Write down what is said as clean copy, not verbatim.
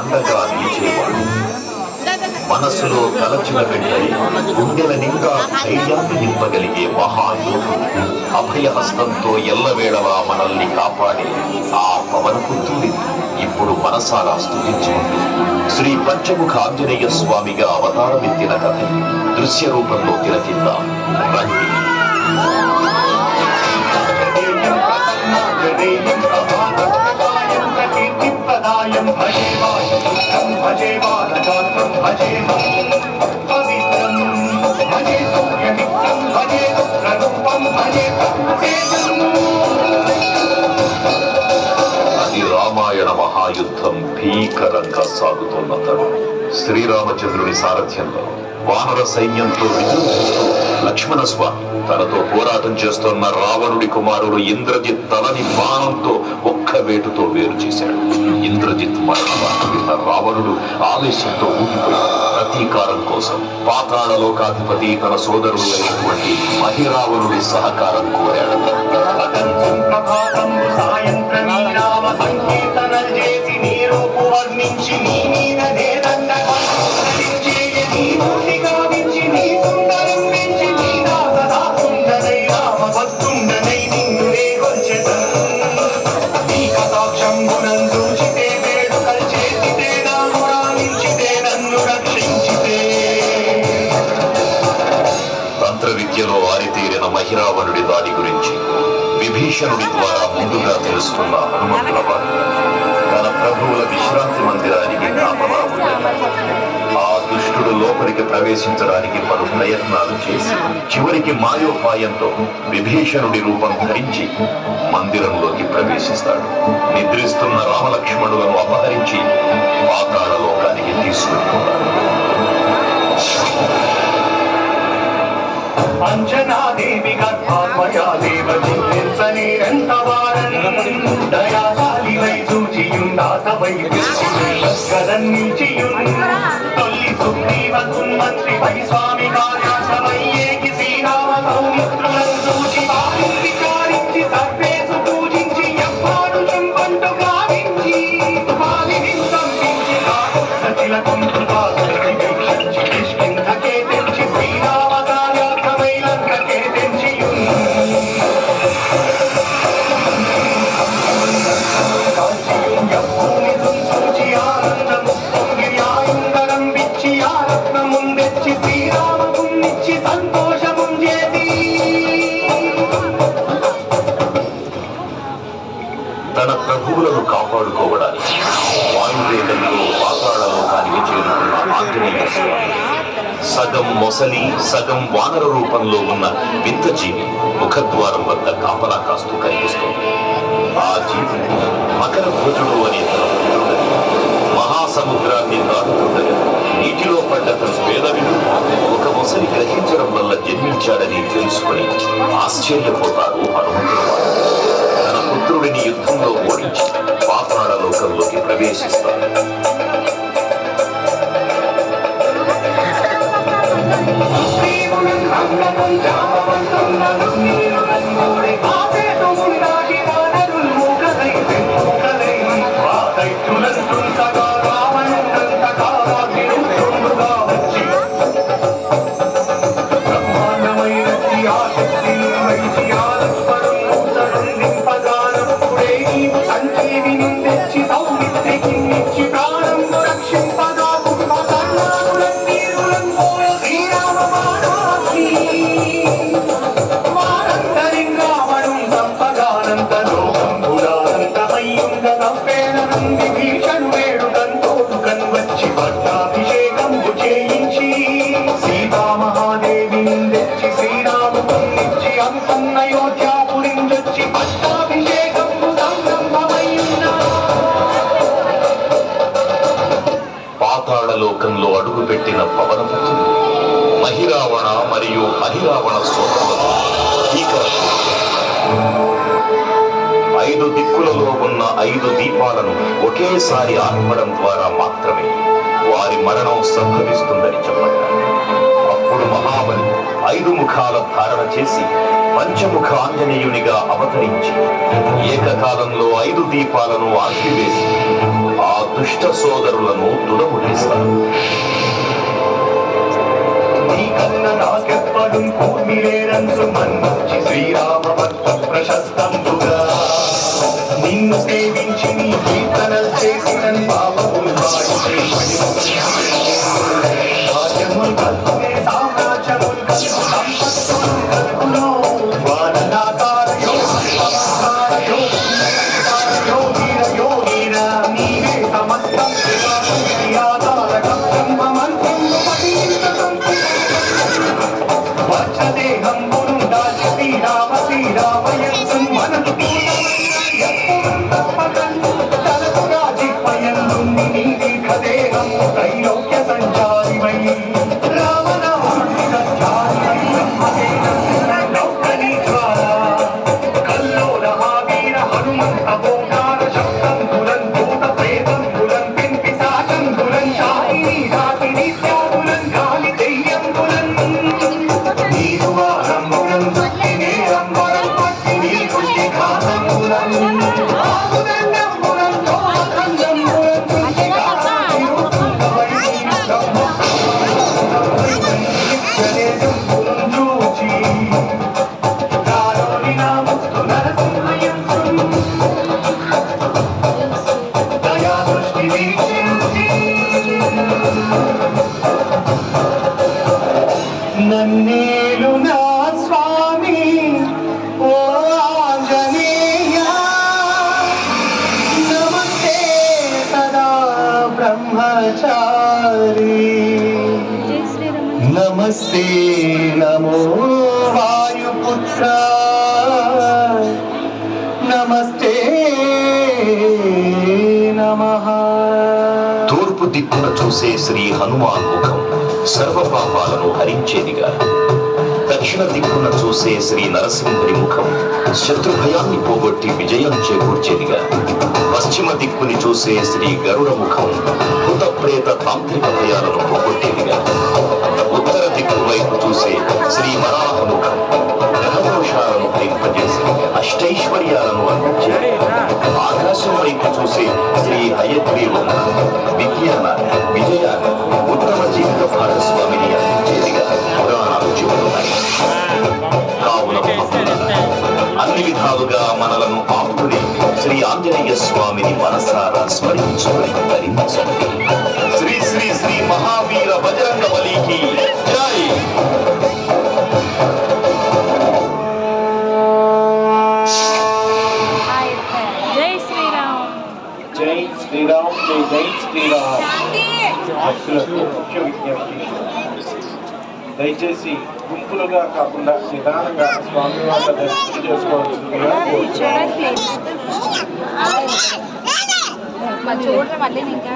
అండగా నిలిచేవాడు. మనస్సులో తలచిన వెంటనే గుండెల నిండా ధైర్యాన్ని నింపగలిగే మహాయోధుడు. అభయహస్తంతో ఎల్లవేళలా మనల్ని కాపాడే ఆ పవనపుత్రుడిని ఇప్పుడు మనసారా స్తుతించుకుంటూ శ్రీ పంచముఖ ఆంజనేయ స్వామిగా అవతారమెత్తిన కథ దృశ్య రూపంలో తిలకిద్దాం రండి. అది రామాయణ మహాయుద్ధం భీకరంగా సాగుతున్న తరుణం. శ్రీరామచంద్రుని సారథ్యంలో వానర సైన్యంతో విజృంభిస్తూ లక్ష్మణ స్వామి తనతో పోరాటం చేస్తున్న రావణుడి కుమారుడు ఇంద్రజిత్ తలని బాణంతో ఒక్క వేటుతో వేరు చేశాడు. ఇంద్రజిత్ మరణ రావణుడు ఆవేశంతో ఊగిపోయాడు. ప్రతీకారం కోసం పాతాళ లోకాధిపతి తన సోదరుడు అయినటువంటి మహిరావణుడి సహకారం కోరాడు. విద్యలో ఆరితేరిన మహిరావణుడి దాడి గురించి విభీషణుడి ద్వారా ముందుగా తెలుసుకున్న హనుమంతుల వారు తన ప్రభువుల విశ్రాంతి మందిరానికి ఆ దుష్టుడు లోపలికి ప్రవేశించడానికి పలు ప్రయత్నాలు చేసి చివరికి మాయోపాయంతో విభీషణుడి రూపం ధరించి మందిరంలోకి ప్రవేశిస్తాడు. నిద్రిస్తున్న రామలక్ష్మణులను అపహరించి పాతాళ లోకానికి తీసుకెళ్తున్నాడు. అంజనాదేవి గర్భాత్మయా దేవచింతని దయాశాలివై చూచియుండాతవై తొల్లి సుగ్రీవకున్ మంత్రిపై స్వామి కార్యాసమయ్యేకి శ్రీరామ సౌమిత్రులను చూచి విచారించి సర్వేసు పూజించి ఎవ్వారు చెంపంటు గావించి వాలిని సంపించి కాకొత్తతిలకం కృపాసురని వీక్షించి కిష్కింధకే తెచ్చి శ్రీరామ తన ప్రభువులను కాపాడుకోవడానికి వాయువేగంలో పాతాళ లోకానికి చేరుకున్న ఆంజనేయ స్వామి సగం మొసలి సగం వానర రూపంలో ఉన్న వింత జీవి ముఖద్వారం వద్ద కాపలా కాస్తూ కనిపిస్తుంది. ఆ జీవి మకర భోజుడు అనే తన పుత్రుడని మహాసముద్రాన్ని దాటుతుండగా నీటిలో పడ్డ తన పేదవిడు ఒక మొసలి గ్రహించడం వల్ల జన్మించాడని తెలుసుకుని ఆశ్చర్యపోతారు హనుమంతుల వారు. తన పుత్రుడిని యుద్ధంలో ఓడించి పాతాళ లోకంలోకి ప్రవేశిస్తారు. లోకంలో అడుగుపెట్టిన పవనపుత్రుడు మహిరావణ మరియు అహిరావణ సోదరులు ఐదు దిక్కులలో ఉన్న 5 దీపాలను ఒకేసారి ఆర్పడం ద్వారా మాత్రమే వారి మరణం సంభవిస్తుందని చెప్పబడ్డారు. అప్పుడు మహాబలి 5 ముఖాల ధారణ చేసి పంచముఖ ఆంజనేయునిగా అవతరించి ఏకకాలంలో 5 దీపాలను ఆర్పివేసి ఆ దుష్ట సోదరులను తుదముట్టిస్తారు. నీకన్నా నాకెవ్వడు కూర్మిలేరంచు మన్నుచి శ్రీరామ భక్త ప్రశస్తంబుగా నిన్ను సేవించి నీ కీర్తనలు చేసిన పాపములు భాగ్యములు కల్పునే సామ్రాజ్యములు కల్పు సంపత్తులు కల్పును వాననాకార యోగీర నీవే సమస్తం ఆధారకం బ్రహ్మమంత్రం వజ్రదేహంబును దాచి శ్రీరామ శ్రీరామయంతం మనసు తలకు రాజిపయందుంది నీ దీర్ఘదేహం త్రైలోక్య సంచారివై రామనాముడి సంచారివై బ్రహ్మదేహి జ్వాల కల్లోల హావీర హనుమంత ఓంకార శబ్దం దురం భూత ప్రేతం దురం పిశాచం దురం శాయిని రాతిని త్యాగులం గాలి దెయ్యం దురం నీరువారంబులం భక్తినే రంబరం భక్తిని పుష్టి కాదంబులం ఆముదండంబులం తోమకందంబులం పుష్టి కాదంబులం చూచి దారోని నా ముక్తు నరసింహయంసు దయా దృష్టి వీక్షించి నన్నేలు నా స్వామి ఓ ఆంజనేయ నమస్తే సదా బ్రహ్మచారి నమస్తే నమో వాయుపుత్ర నమస్తే నమః. తూర్పు దిక్కున చూసే శ్రీ హనుమాన్ ముఖం సర్వ పాపాలను హరించేదిగా, దక్షిణ దిక్కున చూసే శ్రీ నరసింహుడి ముఖం శత్రు భయాన్ని పోగొట్టి విజయం చేకూర్చేదిగా, పశ్చిమ దిక్కుని చూసే శ్రీ గరుడ ముఖం భూత ప్రేత తాంత్రిక భయాలను పోగొట్టేదిగా, ఉత్తర దిక్కు వైపు చూసే శ్రీ వరాహ ముఖం గ్రహదోషాలను హరింపజేసి అష్టైశ్వర్యాలను అందించేది, ఆకాశం వైపు చూసే శ్రీ హయగ్రీవ ముఖం విజ్ఞానాన్ని విజయాన్ని ఉత్తమ జీవిత భాగస్వామిని అందించేదిగా పురాణాలు చెబుతున్నాయి. కావున భక్తులారా, అన్ని విధాలుగా మనలను ఆపుకుని శ్రీ ఆంజనేయ స్వామిని మనసారా స్మరించుకుని ధరించండి. శ్రీ శ్రీ శ్రీ మహావీర బజరంగ బలికి జై. జై శ్రీరామ్. జై శ్రీరామ్, జై జై శ్రీరామ్. భక్తులకు ముఖ్య విజ్ఞప్తి, దయచేసి గుంపులుగా కాకుండా నిదానంగా స్వామి వాళ్ళ దర్శనం చేసుకోవాల్సిందిగా కోరుతున్నాను. చూడరా మళ్ళీ ఇంకా